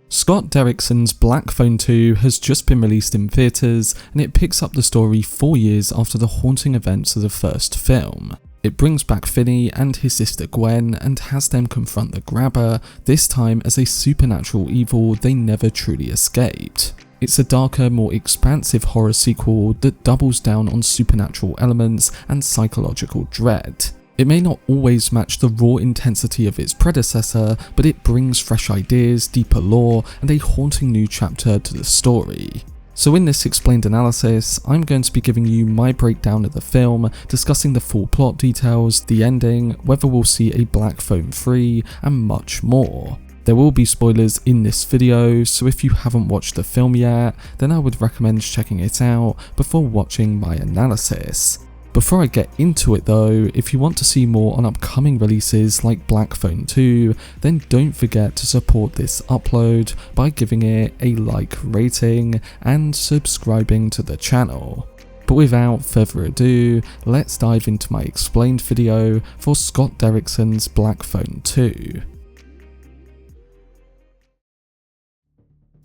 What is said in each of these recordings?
Scott Derrickson's Black Phone 2 has just been released in theatres, and it picks up the story 4 years after the haunting events of the first film. It brings back Finney and his sister Gwen and has them confront the Grabber, this time as a supernatural evil they never truly escaped. It's a darker, more expansive horror sequel that doubles down on supernatural elements and psychological dread. It may not always match the raw intensity of its predecessor, but it brings fresh ideas, deeper lore, and a haunting new chapter to the story. So in this explained analysis, I'm going to be giving you my breakdown of the film, discussing the full plot details, the ending, whether we'll see a Black Phone 3, and much more. There will be spoilers in this video, so if you haven't watched the film yet, then I would recommend checking it out before watching my analysis. Before I get into it though, if you want to see more on upcoming releases like Black Phone 2, then don't forget to support this upload by giving it a like rating and subscribing to the channel. But without further ado, let's dive into my explained video for Scott Derrickson's Black Phone 2.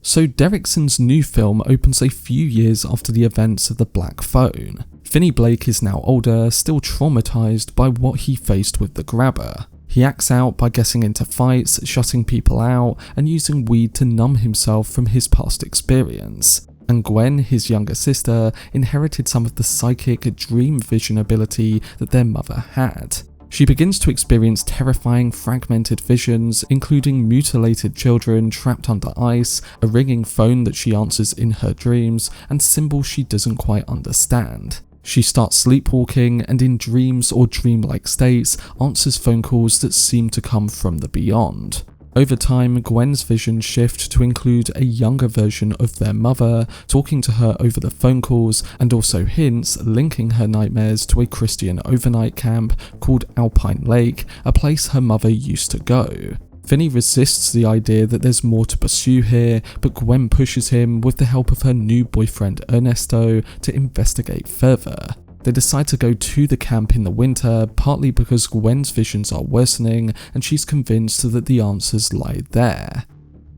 So Derrickson's new film opens a few years after the events of the Black Phone. Finney Blake is now older, still traumatized by what he faced with the Grabber. He acts out by getting into fights, shutting people out, and using weed to numb himself from his past experience. And Gwen, his younger sister, inherited some of the psychic dream vision ability that their mother had. She begins to experience terrifying fragmented visions, including mutilated children trapped under ice, a ringing phone that she answers in her dreams, and symbols she doesn't quite understand. She starts sleepwalking and in dreams or dreamlike states answers phone calls that seem to come from the beyond. Over time, Gwen's visions shift to include a younger version of their mother, talking to her over the phone calls, and also hints linking her nightmares to a Christian overnight camp called Alpine Lake, a place her mother used to go. Finney resists the idea that there's more to pursue here, but Gwen pushes him with the help of her new boyfriend Ernesto to investigate further. They decide to go to the camp in the winter, partly because Gwen's visions are worsening and she's convinced that the answers lie there.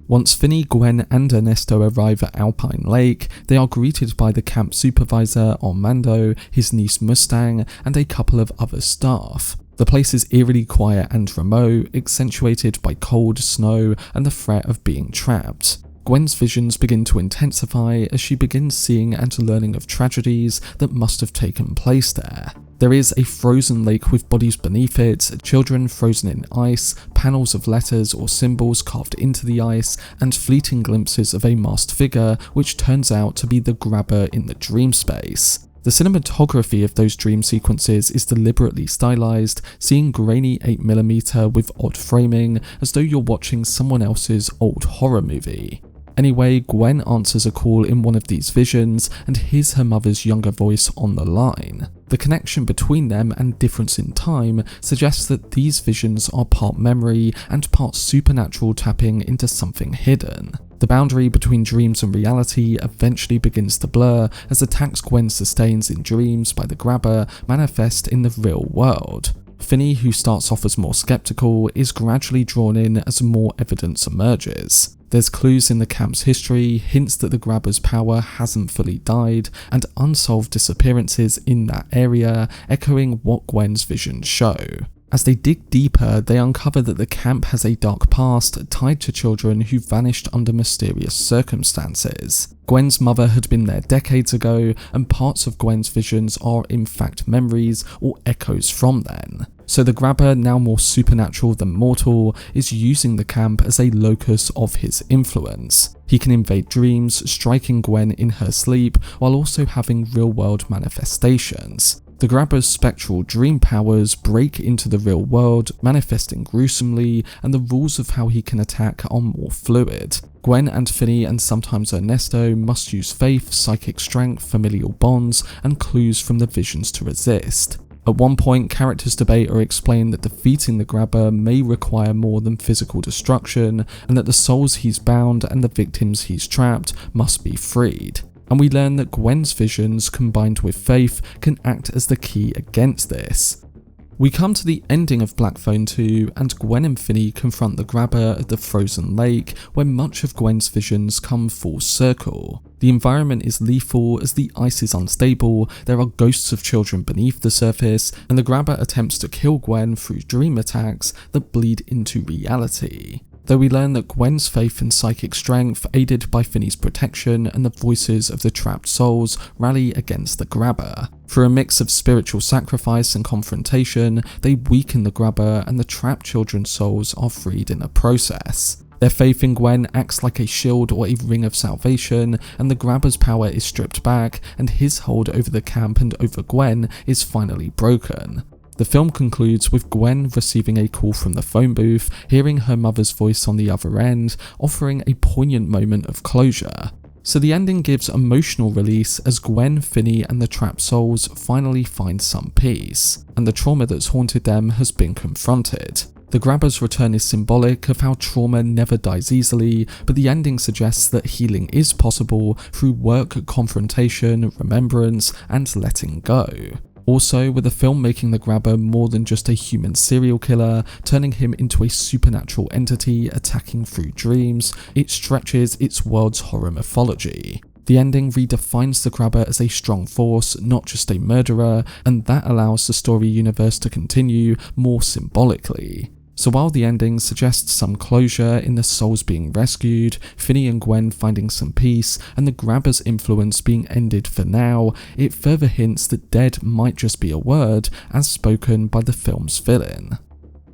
Once Finney, Gwen and Ernesto arrive at Alpine Lake, they are greeted by the camp supervisor Armando, his niece Mustang, and a couple of other staff. The place is eerily quiet and remote, accentuated by cold, snow, and the threat of being trapped. Gwen's visions begin to intensify as she begins seeing and learning of tragedies that must have taken place there. There is a frozen lake with bodies beneath it, children frozen in ice, panels of letters or symbols carved into the ice, and fleeting glimpses of a masked figure which turns out to be the Grabber in the dream space. The cinematography of those dream sequences is deliberately stylized, seeing grainy 8mm with odd framing, as though you're watching someone else's old horror movie. Anyway, Gwen answers a call in one of these visions and hears her mother's younger voice on the line. The connection between them and difference in time suggests that these visions are part memory and part supernatural tapping into something hidden. The boundary between dreams and reality eventually begins to blur as attacks Gwen sustains in dreams by the Grabber manifest in the real world. Finney, who starts off as more skeptical, is gradually drawn in as more evidence emerges. There's clues in the camp's history, hints that the Grabber's power hasn't fully died, and unsolved disappearances in that area, echoing what Gwen's visions show. As they dig deeper, they uncover that the camp has a dark past tied to children who vanished under mysterious circumstances. Gwen's mother had been there decades ago, and parts of Gwen's visions are in fact memories or echoes from then. So the Grabber, now more supernatural than mortal, is using the camp as a locus of his influence. He can invade dreams, striking Gwen in her sleep, while also having real-world manifestations. The Grabber's spectral dream powers break into the real world, manifesting gruesomely, and the rules of how he can attack are more fluid. Gwen and Finney and sometimes Ernesto must use faith, psychic strength, familial bonds, and clues from the visions to resist. At one point, characters debate or explain that defeating the Grabber may require more than physical destruction, and that the souls he's bound and the victims he's trapped must be freed. and we learn that Gwen's visions combined with faith can act as the key against this. We come to the ending of Black Phone 2 and Gwen and Finney confront the grabber at the frozen lake where much of Gwen's visions come full circle. The environment is lethal as the ice is unstable, there are ghosts of children beneath the surface, and the grabber attempts to kill Gwen through dream attacks that bleed into reality. Though we learn that Gwen's faith and psychic strength, aided by Finney's protection and the voices of the trapped souls, rally against the grabber. Through a mix of spiritual sacrifice and confrontation, they weaken the grabber and the trapped children's souls are freed in the process. Their faith in Gwen acts like a shield or a ring of salvation, and the grabber's power is stripped back, and his hold over the camp and over Gwen is finally broken. The film concludes with Gwen receiving a call from the phone booth, hearing her mother's voice on the other end, offering a poignant moment of closure. So the ending gives emotional release as Gwen, Finney and the trapped souls finally find some peace, and the trauma that's haunted them has been confronted. The grabber's return is symbolic of how trauma never dies easily, but the ending suggests that healing is possible through work, confrontation, remembrance and letting go. Also, with the film making the grabber more than just a human serial killer, turning him into a supernatural entity attacking through dreams, it stretches its world's horror mythology. The ending redefines the grabber as a strong force, not just a murderer, and that allows the story universe to continue more symbolically. So while the ending suggests some closure in the souls being rescued, Finney and Gwen finding some peace, and the grabber's influence being ended for now, it further hints that dead might just be a word as spoken by the film's villain.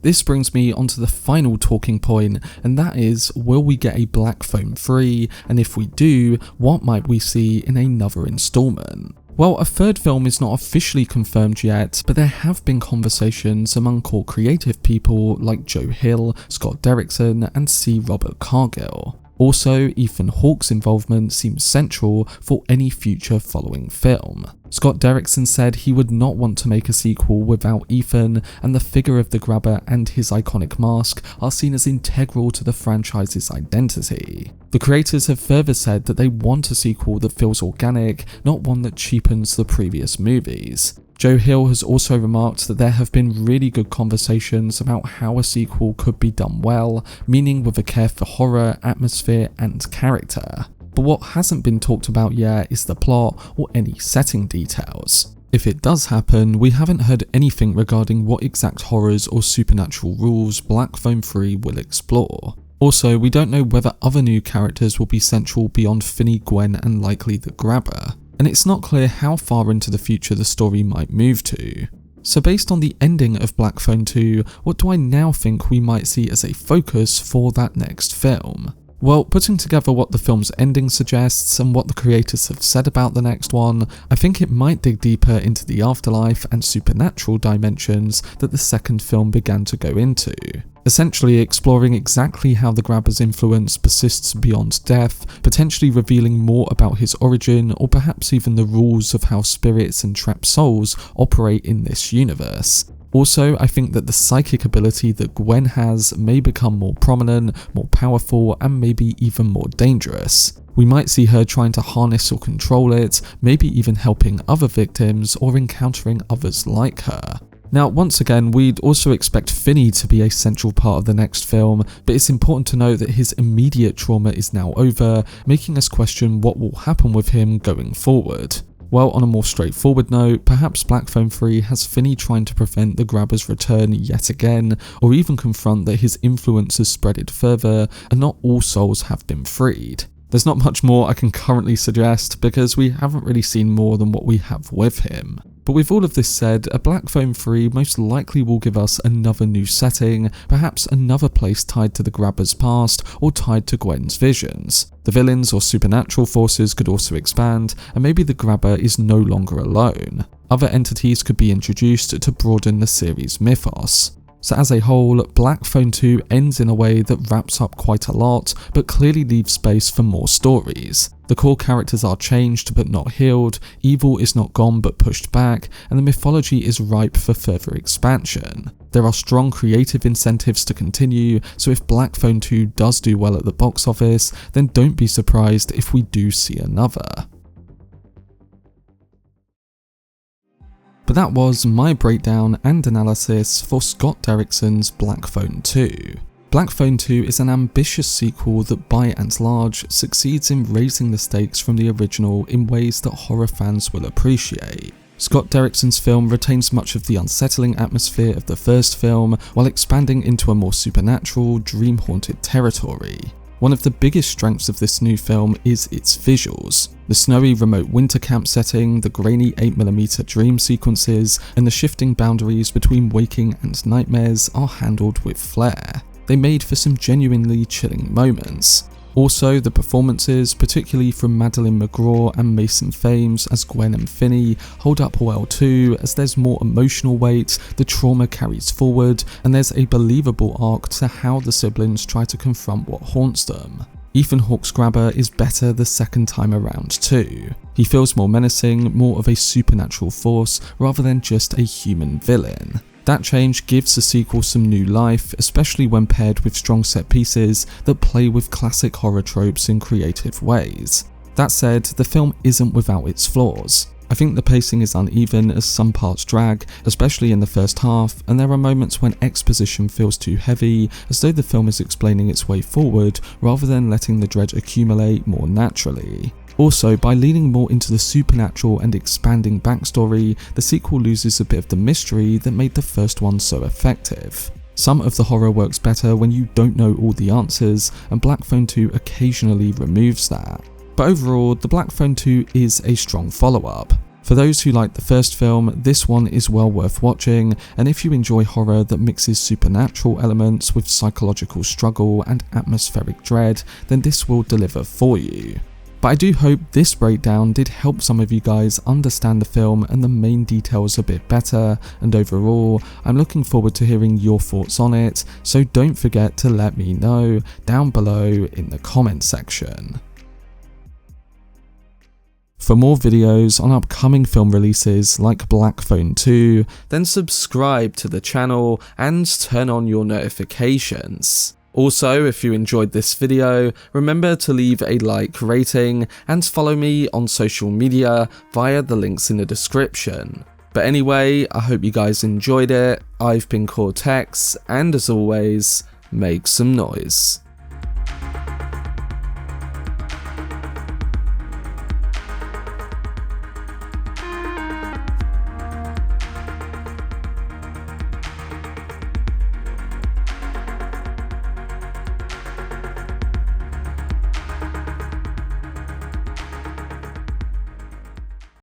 This brings me onto the final talking point, and that is, will we get a Black Phone 3, and if we do, what might we see in another installment? Well, a third film is not officially confirmed yet, but there have been conversations among core creative people like Joe Hill, Scott Derrickson and C. Robert Cargill. Also, Ethan Hawke's involvement seems central for any future following film. Scott Derrickson said he would not want to make a sequel without Ethan, and the figure of the grabber and his iconic mask are seen as integral to the franchise's identity. The creators have further said that they want a sequel that feels organic, not one that cheapens the previous movies. Joe Hill has also remarked that there have been really good conversations about how a sequel could be done well, meaning with a care for horror, atmosphere and character. But what hasn't been talked about yet is the plot or any setting details. If it does happen, we haven't heard anything regarding what exact horrors or supernatural rules Black Phone 3 will explore. Also, we don't know whether other new characters will be central beyond Finney, Gwen and likely the grabber. And it's not clear how far into the future the story might move to. So based on the ending of Black Phone 2, what do I now think we might see as a focus for that next film? Well, putting together what the film's ending suggests and what the creators have said about the next one, I think it might dig deeper into the afterlife and supernatural dimensions that the second film began to go into. Essentially exploring exactly how the grabber's influence persists beyond death, potentially revealing more about his origin or perhaps even the rules of how spirits and trapped souls operate in this universe. Also, I think that the psychic ability that Gwen has may become more prominent, more powerful, and maybe even more dangerous. We might see her trying to harness or control it, maybe even helping other victims or encountering others like her. Now, once again, we'd also expect Finney to be a central part of the next film, but it's important to note that his immediate trauma is now over, making us question what will happen with him going forward. Well, on a more straightforward note, perhaps Black Phone 3 has Finney trying to prevent the grabber's return yet again, or even confront that his influence has spreaded further and not all souls have been freed. There's not much more I can currently suggest because we haven't really seen more than what we have with him. But with all of this said, a Black Phone 3 most likely will give us another new setting, perhaps another place tied to the grabber's past or tied to Gwen's visions. The villains or supernatural forces could also expand, and maybe the grabber is no longer alone. Other entities could be introduced to broaden the series' mythos. So as a whole, Black Phone 2 ends in a way that wraps up quite a lot, but clearly leaves space for more stories. The core characters are changed but not healed, evil is not gone but pushed back, and the mythology is ripe for further expansion. There are strong creative incentives to continue, so if Black Phone 2 does do well at the box office, then don't be surprised if we do see another. But that was my breakdown and analysis for Scott Derrickson's Black Phone 2. Black Phone 2 is an ambitious sequel that by and large succeeds in raising the stakes from the original in ways that horror fans will appreciate. Scott Derrickson's film retains much of the unsettling atmosphere of the first film while expanding into a more supernatural, dream-haunted territory. One of the biggest strengths of this new film is its visuals. The snowy remote winter camp setting, the grainy 8mm dream sequences, and the shifting boundaries between waking and nightmares are handled with flair. They made for some genuinely chilling moments. Also, the performances, particularly from Madeleine McGraw and Mason Thames as Gwen and Finney, hold up well too, as there's more emotional weight, the trauma carries forward, and there's a believable arc to how the siblings try to confront what haunts them. Ethan Hawke's grabber is better the second time around too. He feels more menacing, more of a supernatural force, rather than just a human villain. That change gives the sequel some new life, especially when paired with strong set pieces that play with classic horror tropes in creative ways. That said, the film isn't without its flaws. I think the pacing is uneven as some parts drag, especially in the first half, and there are moments when exposition feels too heavy, as though the film is explaining its way forward rather than letting the dread accumulate more naturally. Also, by leaning more into the supernatural and expanding backstory, the sequel loses a bit of the mystery that made the first one so effective. Some of the horror works better when you don't know all the answers, and Black Phone 2 occasionally removes that. But overall, the Black Phone 2 is a strong follow-up. For those who liked the first film, this one is well worth watching, and if you enjoy horror that mixes supernatural elements with psychological struggle and atmospheric dread, then this will deliver for you. But I do hope this breakdown did help some of you guys understand the film and the main details a bit better, and overall, I'm looking forward to hearing your thoughts on it, so don't forget to let me know down below in the comment section. For more videos on upcoming film releases like Black Phone 2, then subscribe to the channel and turn on your notifications. Also, if you enjoyed this video, remember to leave a like, rating, and follow me on social media via the links in the description. But anyway, I hope you guys enjoyed it. I've been Cortex, and as always, make some noise.